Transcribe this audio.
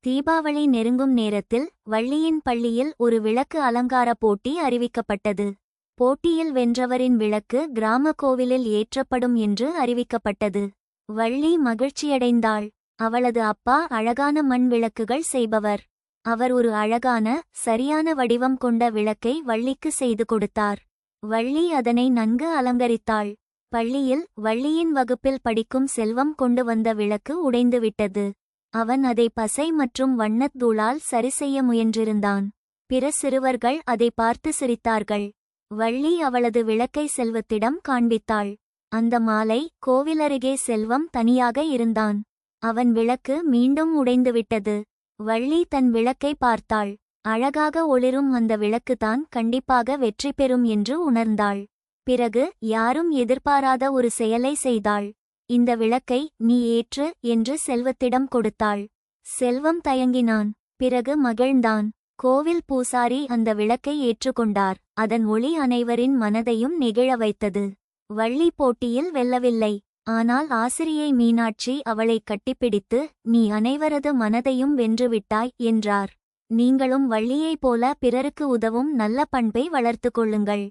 தீபாவளி நெருங்கும் நேரத்தில் வள்ளியின் பள்ளியில் ஒரு விளக்கு அலங்கார போட்டி அறிவிக்கப்பட்டது. போட்டியில் வென்றவரின் விளக்கு கிராம கோவிலில் ஏற்றப்படும் என்று அறிவிக்கப்பட்டது. வள்ளி மகிழ்ச்சியடைந்தாள். அவளது அப்பா அழகான மண் விளக்குகள் செய்பவர். அவர் ஒரு அழகான, சரியான வடிவம் கொண்ட விளக்கை வள்ளிக்கு செய்து கொடுத்தார். வள்ளி அதனை நன்கு அலங்கரித்தாள். பள்ளியில் வள்ளியின் வகுப்பில் படிக்கும் செல்வம் கொண்டு வந்த விளக்கு உடைந்துவிட்டது. அவன் அதை பசை மற்றும் வண்ணத் தூளால் சரிசெய்ய முயன்றிருந்தான். பிற சிறுவர்கள் அதை பார்த்து சிரித்தார்கள். வள்ளி அவளது விளக்கை செல்வத்திடம் காண்பித்தாள். அந்த மாலை கோவிலருகே செல்வம் தனியாக இருந்தான். அவன் விளக்கு மீண்டும் உடைந்துவிட்டது. வள்ளி தன் விளக்கை பார்த்தாள். அழகாக ஒளிரும் அந்த விளக்குதான் கண்டிப்பாக வெற்றி பெறும் என்று உணர்ந்தாள். பிறகு யாரும் எதிர்பாராத ஒரு செயலை செய்தாள். இந்த விளக்கை நீ ஏற்று என்று செல்வத்திடம் கொடுத்தாள். செல்வம் தயங்கினான். பிறகு மகிழ்ந்தான். கோவில் பூசாரி அந்த விளக்கை ஏற்றுக்கொண்டார். அதன் ஒளி அனைவரின் மனதையும் நெகிழ வைத்தது. வள்ளி போட்டியில் வெல்லவில்லை. ஆனால் ஆசிரியை மீனாட்சி அவளை கட்டிப்பிடித்து, நீ அனைவரது மனதையும் வென்றுவிட்டாய் என்றார். நீங்களும் வள்ளியைப் போல பிறருக்கு உதவும் நல்ல பண்பை வளர்த்துக் கொள்ளுங்கள்.